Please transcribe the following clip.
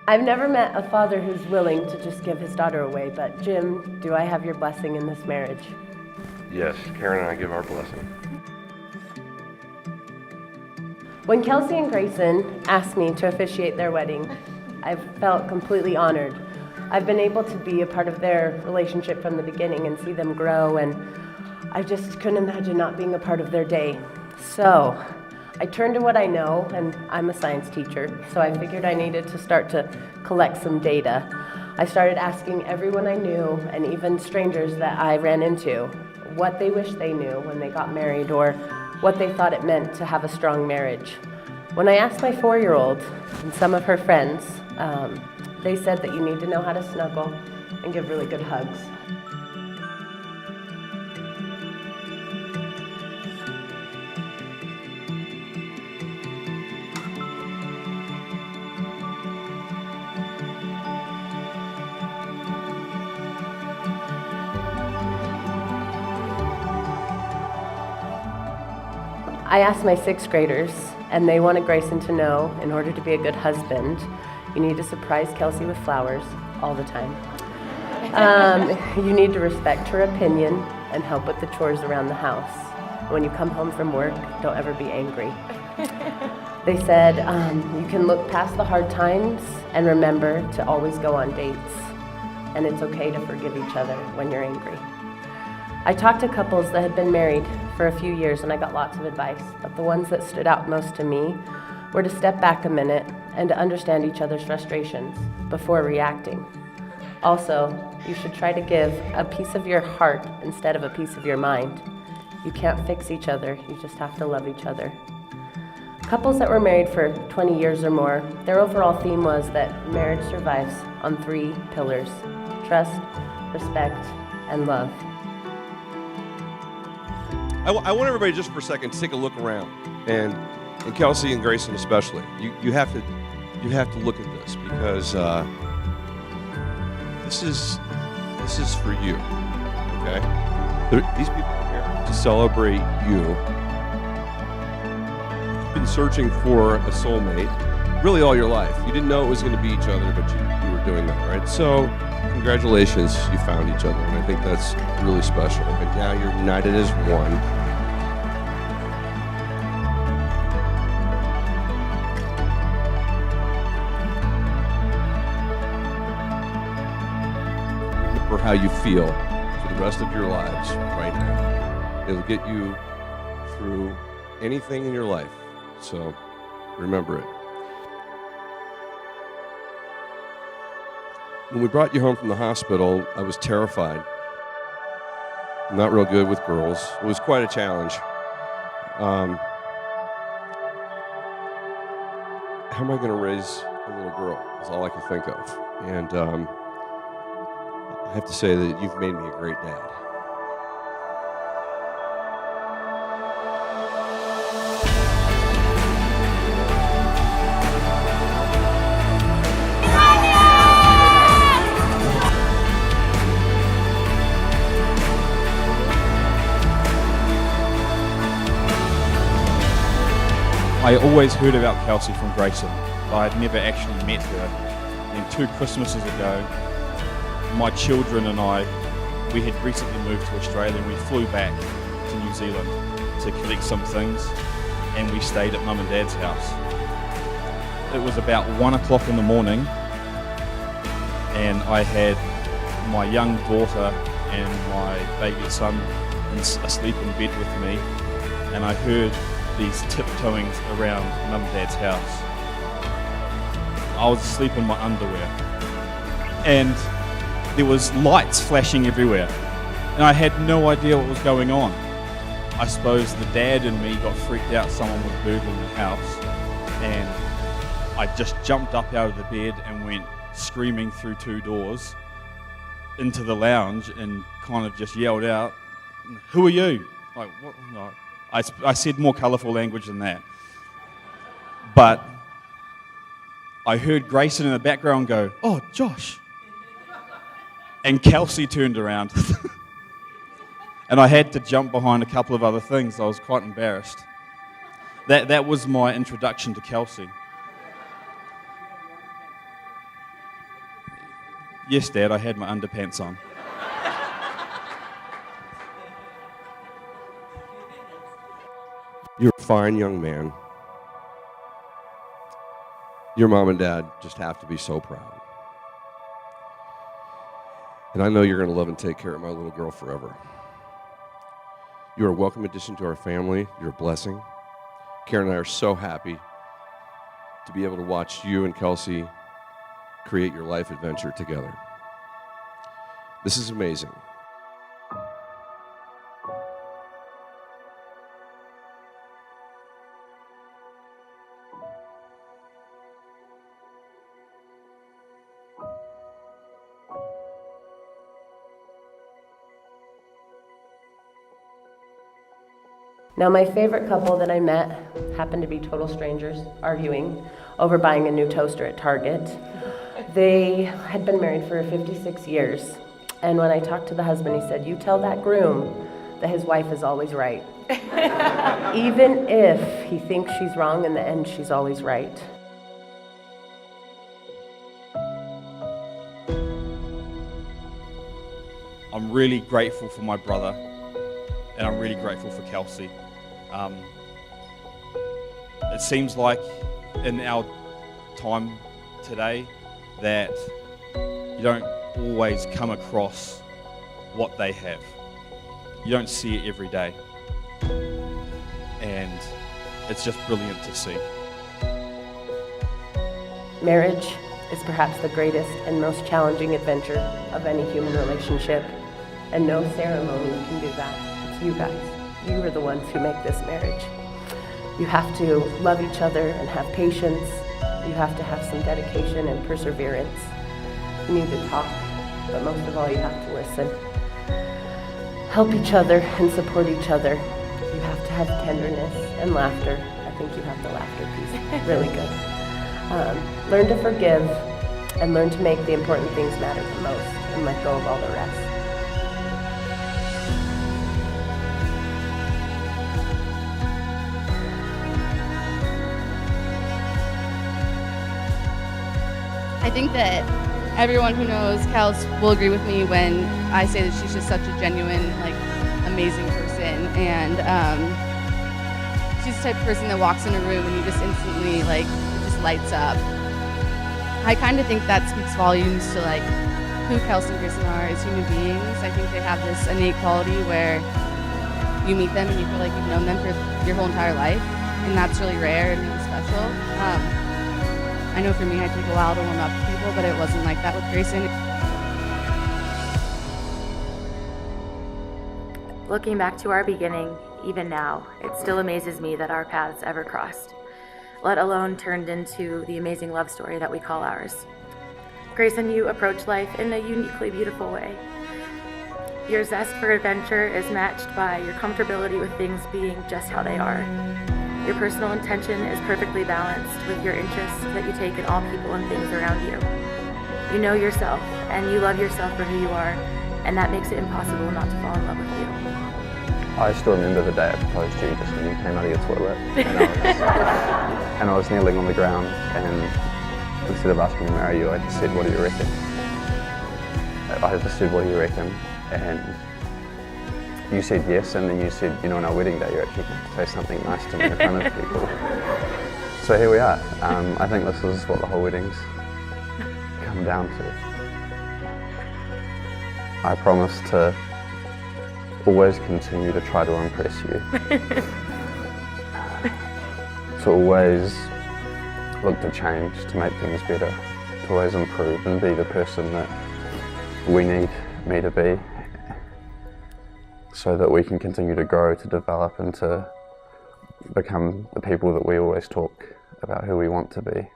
I've never met a father who's willing to just give his daughter away, but Jim, do I have your blessing in this marriage? Yes, Karen and I give our blessing. When Kelsey and Grayson asked me to officiate their wedding, I felt completely honored. I've been able to be a part of their relationship from the beginning and see them grow, and I just couldn't imagine not being a part of their day. So I turned to what I know, and I'm a science teacher, so I figured I needed to start to collect some data. I started asking everyone I knew, and even strangers that I ran into, what they wish they knew when they got married or what they thought it meant to have a strong marriage. When I asked my 4-year-old and some of her friends, they said that you need to know how to snuggle and give really good hugs. I asked my 6th graders, and they wanted Grayson to know, in order to be a good husband, you need to surprise Kelsey with flowers all the time. You need to respect her opinion and help with the chores around the house. When you come home from work, don't ever be angry. They said you can look past the hard times and remember to always go on dates. And it's okay to forgive each other when you're angry. I talked to couples that had been married for a few years and I got lots of advice, but the ones that stood out most to me were to step back a minute and to understand each other's frustrations before reacting. Also, you should try to give a piece of your heart instead of a piece of your mind. You can't fix each other, you just have to love each other. Couples that were married for 20 years or more, their overall theme was that marriage survives on 3 pillars: trust, respect, and love. I want everybody just for a second to take a look around, and Kelsey and Grayson especially. You have to look at this because this is for you. Okay, these people are here to celebrate you. You've been searching for a soulmate really all your life. You didn't know it was going to be each other, but you were doing that, right? So congratulations, you found each other, and I think that's really special. And now you're united as one. Remember how you feel for the rest of your lives right now. It'll get you through anything in your life, so remember it. When we brought you home from the hospital, I was terrified. I'm not real good with girls. It was quite a challenge. How am I going to raise a little girl? Is all I could think of. And I have to say that you've made me a great dad. I always heard about Kelsey from Grayson, but I'd never actually met her. And 2 Christmases ago, my children and I, we had recently moved to Australia and we flew back to New Zealand to collect some things, and we stayed at Mum and Dad's house. It was about 1 o'clock in the morning, and I had my young daughter and my baby son asleep in bed with me, and I heard these tiptoeings around Mum and Dad's house. I was asleep in my underwear, and there was lights flashing everywhere, and I had no idea what was going on. I suppose the dad and me got freaked out someone was burgling the house, and I just jumped up out of the bed and went screaming through 2 doors into the lounge and kind of just yelled out, "Who are you?" Like, what? No. I said more colourful language than that. But I heard Grayson in the background go, "Oh, Josh." And Kelsey turned around. And I had to jump behind a couple of other things. I was quite embarrassed. That was my introduction to Kelsey. Yes, Dad, I had my underpants on. You're a fine young man. Your mom and dad just have to be so proud. And I know you're going to love and take care of my little girl forever. You're a welcome addition to our family. You're a blessing. Karen and I are so happy to be able to watch you and Kelsey create your life adventure together. This is amazing. Now, my favorite couple that I met happened to be total strangers arguing over buying a new toaster at Target. They had been married for 56 years, and when I talked to the husband, he said, "You tell that groom that his wife is always right." Even if he thinks she's wrong, in the end, she's always right. I'm really grateful for my brother, and I'm really grateful for Kelsey. It seems like in our time today that you don't always come across what they have. You don't see it every day. And it's just brilliant to see. Marriage is perhaps the greatest and most challenging adventure of any human relationship, and no ceremony can do that. It's you guys. You are the ones who make this marriage. You have to love each other and have patience. You have to have some dedication and perseverance. You need to talk, but most of all, you have to listen. Help each other and support each other. You have to have tenderness and laughter. I think you have the laughter piece really good. Learn to forgive and learn to make the important things matter the most and let go of all the rest. I think that everyone who knows Kels will agree with me when I say that she's just such a genuine, amazing person. And she's the type of person that walks in a room and you just instantly, it just lights up. I kind of think that speaks volumes to, who Kelsey and Grayson are as human beings. I think they have this innate quality where you meet them and you feel like you've known them for your whole entire life. And that's really rare and really special. I know for me, I take a while to warm up to people, but it wasn't like that with Grayson. Looking back to our beginning, even now, it still amazes me that our paths ever crossed, let alone turned into the amazing love story that we call ours. Grayson, you approach life in a uniquely beautiful way. Your zest for adventure is matched by your comfortability with things being just how they are. Your personal intention is perfectly balanced with your interests that you take in all people and things around you. You know yourself, and you love yourself for who you are, and that makes it impossible not to fall in love with you. I still remember the day I proposed to you, just when you came out of your toilet, and I was kneeling on the ground, and instead of asking to marry you, I just said, "What do you reckon?" I just said, "What do you reckon?" And you said yes, and then you said, on our wedding day, you're actually going to say something nice to me in front of people. So here we are. I think this is what the whole wedding's come down to. I promise to always continue to try to impress you. To always look to change, to make things better, to always improve and be the person that we need me to be, so that we can continue to grow, to develop, and to become the people that we always talk about who we want to be.